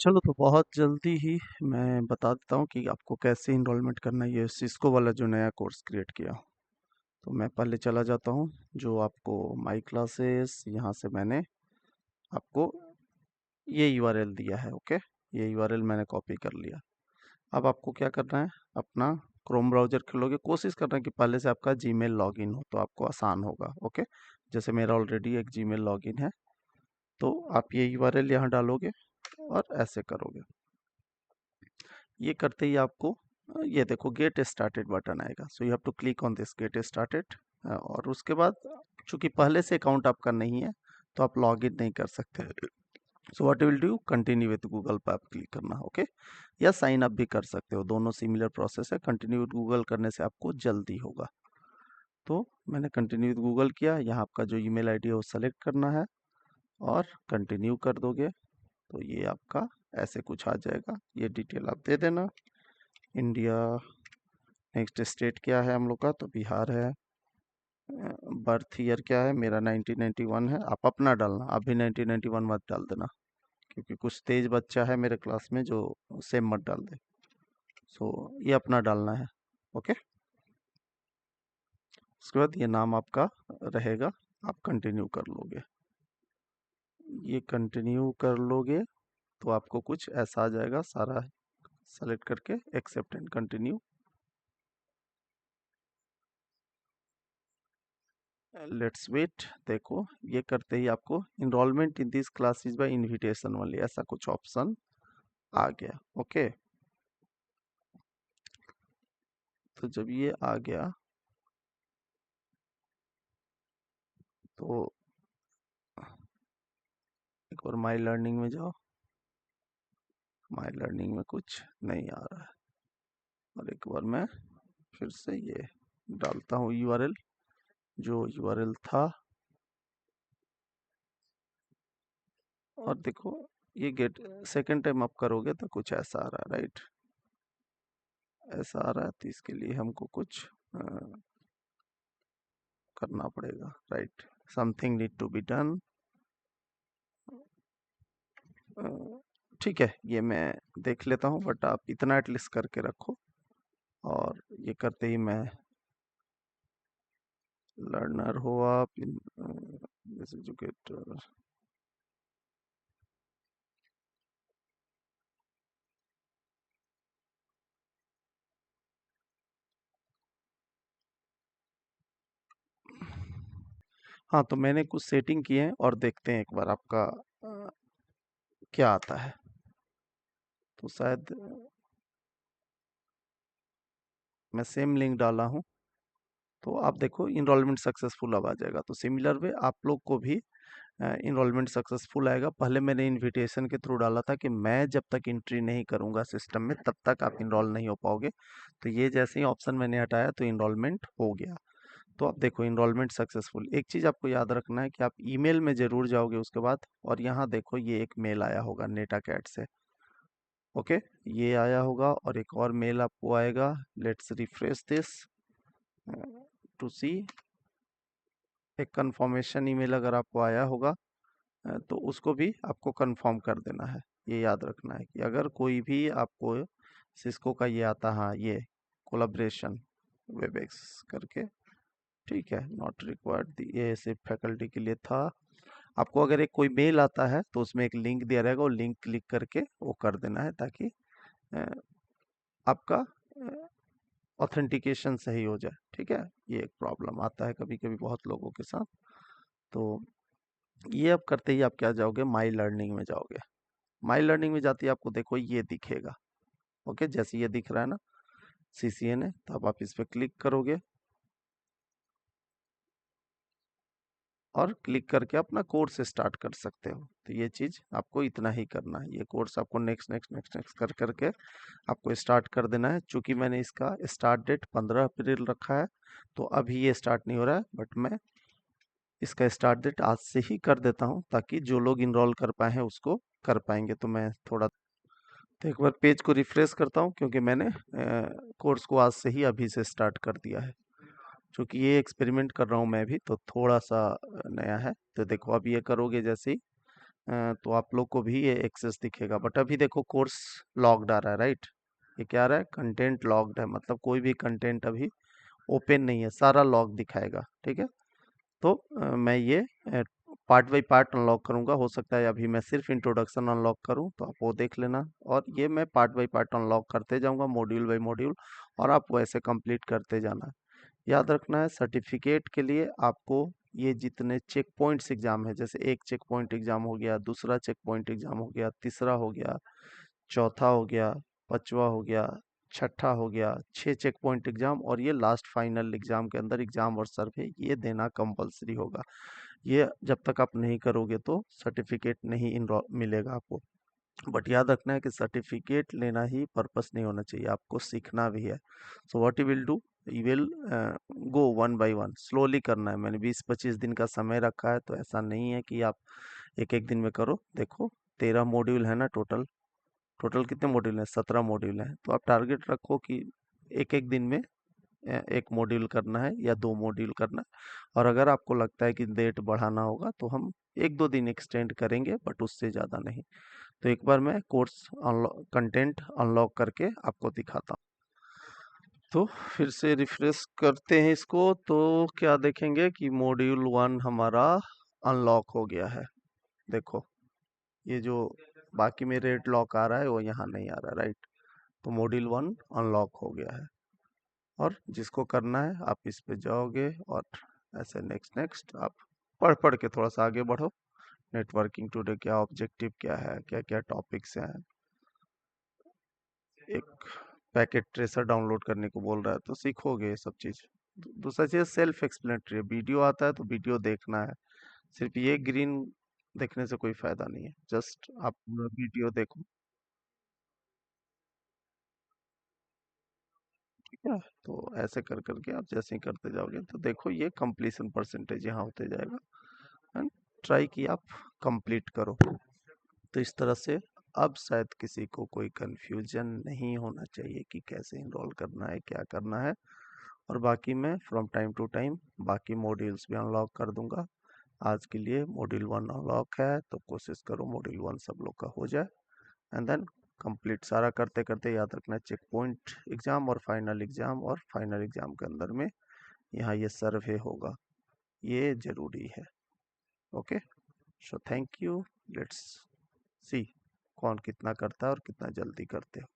चलो तो बहुत जल्दी ही मैं बता देता हूँ कि आपको कैसे इनरोलमेंट करना है ये सिस्को वाला जो नया कोर्स क्रिएट किया। तो मैं पहले चला जाता हूँ जो आपको माई क्लासेस यहाँ से मैंने आपको ये यूआरएल दिया है। ओके, ये यूआरएल मैंने कॉपी कर लिया। अब आपको क्या करना है, अपना क्रोम ब्राउज़र खोलोगे, कोशिश करना कि पहले से आपका जीमेल लॉगिन हो तो आपको आसान होगा। ओके, जैसे मेरा ऑलरेडी एक जीमेल लॉगिन है तो आप ये यूआरएल यहाँ डालोगे और ऐसे करोगे। ये करते ही आपको ये देखो गेट स्टार्टेड बटन आएगा। So you have to click on this get started. और उसके बाद चूंकि पहले से अकाउंट आपका नहीं है तो आप लॉग इन नहीं कर सकते। So what you will do, continue with Google पर आप क्लिक करना। ओके, या साइन अप भी कर सकते हो, दोनों सिमिलर प्रोसेस है। कंटिन्यू विद गूगल करने से आपको जल्दी होगा। तो मैंने कंटिन्यू विद गूगल किया, यहाँ आपका जो ईमेल आईडी है वो सेलेक्ट करना है और कंटिन्यू कर दोगे तो ये आपका ऐसे कुछ आ जाएगा। ये डिटेल आप दे देना। इंडिया, नेक्स्ट स्टेट क्या है हम लोग का, तो बिहार है। बर्थ ईयर क्या है, मेरा 1991 है। आप अपना डालना, आप भी 1991 मत डाल देना क्योंकि कुछ तेज बच्चा है मेरे क्लास में जो सेम मत डाल दे। सो ये अपना डालना है। ओके, उसके बाद ये नाम आपका रहेगा, आप कंटिन्यू कर लोगे। ये कंटिन्यू कर लोगे तो आपको कुछ ऐसा आ जाएगा, सारा सेलेक्ट करके accept and continue. Let's wait. देखो ये करते ही आपको enrolment in this class is by invitation only ऐसा कुछ ऑप्शन आ गया। ओके, तो जब ये आ गया तो एक बार माई लर्निंग में जाओ। माई लर्निंग में कुछ नहीं आ रहा है और एक बार मैं फिर से ये डालता हूँ यूआरएल, जो यूआरएल था। और देखो ये गेट सेकेंड टाइम आप करोगे तो कुछ ऐसा आ रहा है, राइट? ऐसा आ रहा है तो इसके लिए हमको कुछ करना पड़ेगा, right? Something need to be done. ठीक है, ये मैं देख लेता हूँ बट आप इतना एटलीस्ट करके रखो। और ये करते ही मैं, लर्नर हो आप, एजुकेटर। हाँ, तो मैंने कुछ सेटिंग किए हैं और देखते हैं एक बार आपका क्या आता है। तो शायद मैं सेम लिंक डाला हूँ तो आप देखो इनरोलमेंट सक्सेसफुल अब आ जाएगा। तो सिमिलर वे आप लोग को भी इनरोलमेंट सक्सेसफुल आएगा। पहले मैंने इनविटेशन के थ्रू डाला था कि मैं जब तक एंट्री नहीं करूंगा सिस्टम में तब तक आप इनरोल नहीं हो पाओगे। तो ये जैसे ही ऑप्शन मैंने हटाया तो इनरोलमेंट हो गया। तो आप देखो इनरोलमेंट सक्सेसफुल। एक चीज़ आपको याद रखना है कि आप ईमेल में जरूर जाओगे उसके बाद, और यहाँ देखो ये एक मेल आया होगा नेटाकैट से। ओके, ये आया होगा और एक और मेल आपको आएगा। लेट्स रिफ्रेश दिस टू सी। एक कंफर्मेशन ईमेल अगर आपको आया होगा तो उसको भी आपको कंफर्म कर देना है। ये याद रखना है कि अगर कोई भी आपको सिस्को का ये आता, हाँ ये कोलाब्रेशन वेबएक्स करके, ठीक है, नॉट रिक्वायर्ड, ये सिर्फ फैकल्टी के लिए था। आपको अगर एक कोई मेल आता है तो उसमें एक लिंक दिया रहेगा, वो लिंक क्लिक करके वो कर देना है ताकि अ, आपका ऑथेंटिकेशन सही हो जाए। ठीक है, ये एक प्रॉब्लम आता है कभी कभी बहुत लोगों के साथ। तो ये अब करते ही आप क्या जाओगे, माई लर्निंग में जाओगे। माई लर्निंग में जाते ही आपको देखो ये दिखेगा। ओके, जैसे ये दिख रहा है ना सीसीएन है, तो अब आप इस पर क्लिक करोगे और क्लिक करके अपना कोर्स स्टार्ट कर सकते हो। तो ये चीज़ आपको इतना ही करना है, ये कोर्स आपको नेक्स्ट नेक्स्ट नेक्स्ट नेक्स्ट कर करके आपको स्टार्ट कर देना है। चूंकि मैंने इसका स्टार्ट डेट 15 अप्रैल रखा है तो अभी ये स्टार्ट नहीं हो रहा है, बट मैं इसका स्टार्ट डेट आज से ही कर देता हूँ ताकि जो लोग इनरोल कर पाए हैं उसको कर पाएंगे। तो मैं थोड़ा, तो एक बार पेज को रिफ्रेश करता हूँ क्योंकि मैंने कोर्स को आज से ही अभी से स्टार्ट कर दिया है। क्योंकि ये एक्सपेरिमेंट कर रहा हूँ मैं भी तो थोड़ा सा नया है। तो देखो अब ये करोगे जैसे ही तो आप लोग को भी ये एक्सेस दिखेगा। बट अभी देखो कोर्स लॉक्ड आ रहा है, राइट? ये क्या आ रहा है? कंटेंट लॉक्ड है, मतलब कोई भी कंटेंट अभी ओपन नहीं है, सारा लॉक दिखाएगा। ठीक है, तो मैं ये पार्ट बाई पार्ट अनलॉक करूंगा। हो सकता है अभी मैं सिर्फ इंट्रोडक्शन अनलॉक करूं, तो आप वो देख लेना। और ये मैं पार्ट बाई पार्ट अनलॉक करते जाऊंगा, मॉड्यूल बाई मॉड्यूल, और आप वैसे कंप्लीट करते जाना। याद रखना है, सर्टिफिकेट के लिए आपको ये जितने चेक पॉइंट्स एग्जाम है, जैसे एक चेक पॉइंट एग्जाम हो गया, दूसरा चेक पॉइंट एग्जाम हो गया, तीसरा हो गया, चौथा हो गया, पांचवा हो गया, छठा हो गया, 6 चेक पॉइंट एग्जाम, और ये लास्ट फाइनल एग्जाम के अंदर एग्जाम और सर्वे ये देना कंपलसरी होगा। ये जब तक आप नहीं करोगे तो सर्टिफिकेट नहीं मिलेगा आपको। बट याद रखना है कि सर्टिफिकेट लेना ही पर्पस नहीं होना चाहिए, आपको सीखना भी है। So what you will do, you will go one by one, slowly करना है। मैंने 20-25 दिन का समय रखा है, तो ऐसा नहीं है कि आप एक एक दिन में करो। देखो 13 मॉड्यूल है ना टोटल। टोटल कितने मॉड्यूल हैं? 17 मॉड्यूल हैं। तो आप टारगेट रखो कि एक एक दिन में एक मॉड्यूल करना है या 2 मॉड्यूल करना है। और अगर आपको लगता है कि डेट बढ़ाना होगा, तो हम 1-2 दिन एक्सटेंड करेंगे, बट उससे ज़्यादा नहीं। तो एक बार मैं कोर्स कंटेंट अनलॉक करके आपको दिखाता हूँ। तो फिर से रिफ्रेश करते हैं इसको, तो क्या देखेंगे कि मॉड्यूल 1 हमारा अनलॉक हो गया है। देखो ये जो बाकी में रेड लॉक आ रहा है वो यहाँ नहीं आ रहा, राइट? तो मॉड्यूल 1 अनलॉक हो गया है। और जिसको करना है आप इस पे जाओगे, और ऐसे नेक्स्ट नेक्स्ट आप पढ़ पढ़ के थोड़ा सा आगे बढ़ो। नेटवर्किंग टुडे क्या ऑब्जेक्टिव क्या है, क्या क्या टॉपिक्स हैं। एक पैकेट ट्रेसर डाउनलोड करने को बोल रहा है, तो सीखोगे ये सब चीज़। दूसरा चीज़ सेल्फ एक्सप्लेनेटरी है, वीडियो आता है तो वीडियो देखना है। सिर्फ ये ग्रीन देखने से कोई फायदा नहीं है, जस्ट आप पूरा वीडियो देखो। ठीक है, तो ऐसे कर करके आप जैसे ही करते जाओगे, तो देखो ये कंप्लीशन परसेंटेज यहाँ होते जाएगा। एंड ट्राई कि आप कंप्लीट करो। तो इस तरह से अब शायद किसी को कोई कंफ्यूजन नहीं होना चाहिए कि कैसे इनरोल करना है, क्या करना है। और बाकी मैं फ्रॉम टाइम टू टाइम बाकी मॉड्यूल्स भी अनलॉक कर दूंगा। आज के लिए मॉड्यूल 1 अनलॉक है, तो कोशिश करो मॉड्यूल 1 सब लोग का हो जाए। एंड देन कंप्लीट सारा करते करते याद रखना, चेक पॉइंट एग्जाम और फाइनल एग्जाम, और फाइनल एग्जाम के अंदर में यहाँ ये सर्वे होगा, ये जरूरी है। Okay, so thank you. Let's see कौन कितना करता है और कितना जल्दी करते हो।